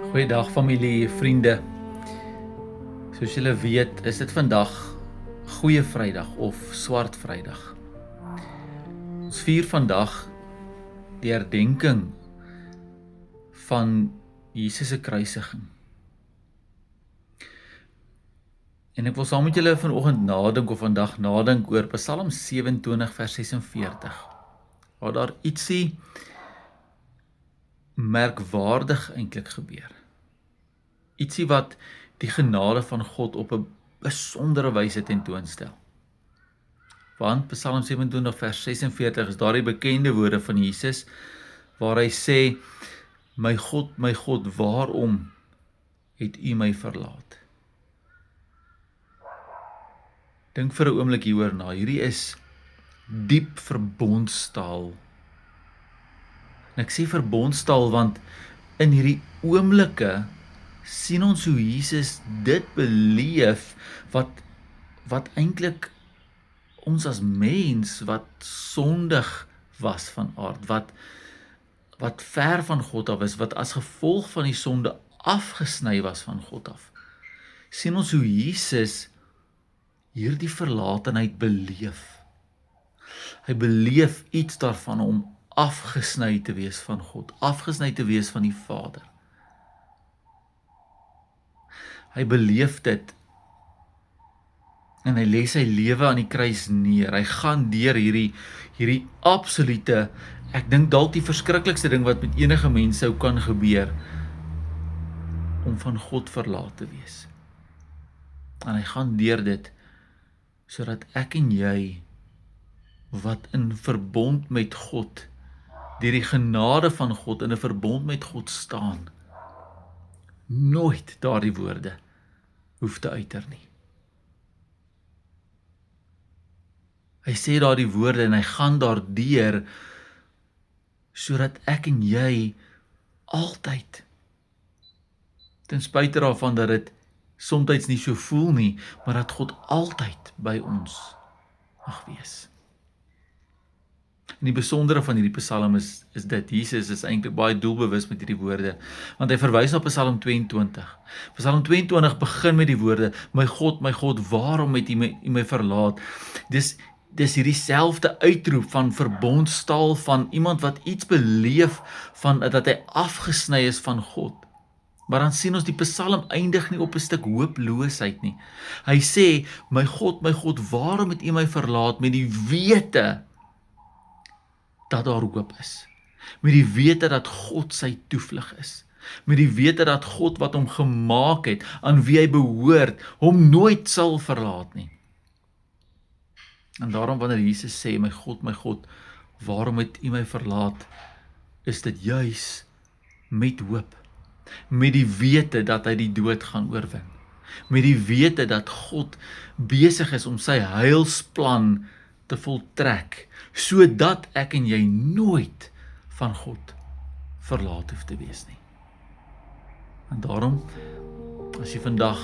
Goeiedag familie, vriende. Soos julle weet, is dit vandag Goeie Vrydag of Swart Vrydag. Ons vier vandag die herdenking van Jesus se kruisiging. En ek wil saam met julle vanoggend nadink of vandag nadink oor Psalm 27 vers 46. Waar daar ietsie merkwaardig eintlik gebeur. Ietsie wat die genade van God op 'n besondere wyse tentoonstel. Want Psalm 27 vers 46 is daardie bekende woorde van Jesus waar hy sê: my God, waarom het U my verlaat? Dink vir 'n oomblik hieroor na. Hierdie is diep verbondstaal. En ek sê verbondstaal want in hierdie oomblikke sien ons hoe Jesus dit beleef wat eintlik ons as mens wat sondig was van aard, wat ver van God af is, wat as gevolg van die sonde afgesny was van God af. Sien ons hoe Jesus hierdie verlatenheid beleef. Hy beleef iets daarvan om afgesny te wees van God, afgesny te wees van die Vader. Hy beleef dit en hy lê sy lewe aan die kruis neer. Hy gaan deur hierdie absolute, ek dink dalk die verskriklikste ding wat met enige mens sou kan gebeur, om van God verlaat te wees. En hy gaan deur dit sodat ek en jy wat in verbond met God, deur die genade van God in 'n verbond met God staan, nooit daardie woorde hoef te uiter nie. Hy sê daardie woorde en hy gaan daardeur sodat ek en jy altyd, ten spyte daarvan dat dit soms nie so voel nie, maar dat God altyd by ons mag wees. En die besondere van hierdie Psalm is dit, Jesus is eintlik baie doelbewus met hierdie woorde, want hy verwys na Psalm 22. Psalm 22 begin met die woorde, my God, waarom het U my verlaat? Dis hierdie selfde uitroep van verbondstaal van iemand wat iets beleef van dat hy afgesny is van God. Maar dan sien ons die Psalm eindig nie op 'n stuk hooploosheid nie. Hy sê, my God, waarom het U my verlaat, met die wete dat daar hoop is, met die wete dat God sy toevlug is, met die wete dat God wat hom gemaak het, aan wie hy behoort, hom nooit sal verlaat nie. En daarom wanneer Jesus sê, my God, waarom het U my verlaat, is dit juis met hoop, met die wete dat hy die dood gaan oorwin, met die wete dat God besig is om sy heilsplan te voltrek, sodat ek en jy nooit van God verlaat hoef te wees nie. En daarom, as jy vandag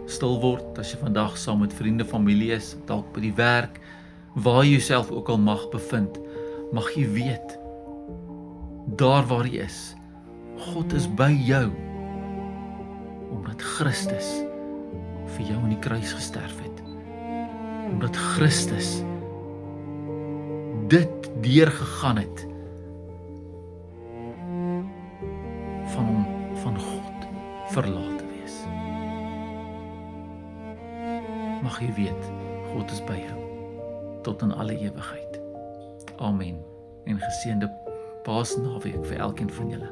stil word, as jy vandag saam met vriende, familie is, dalk by die werk, waar jy jouself ook al mag bevind, mag jy weet, daar waar jy is, God is by jou, omdat Christus vir jou aan die kruis gesterf het, omdat Christus dit deurgegaan het, van God verlaat te wees. Mag jy weet, God is by jou, tot in alle ewigheid. Amen. En geseënde Paasnaweek vir elkeen van julle.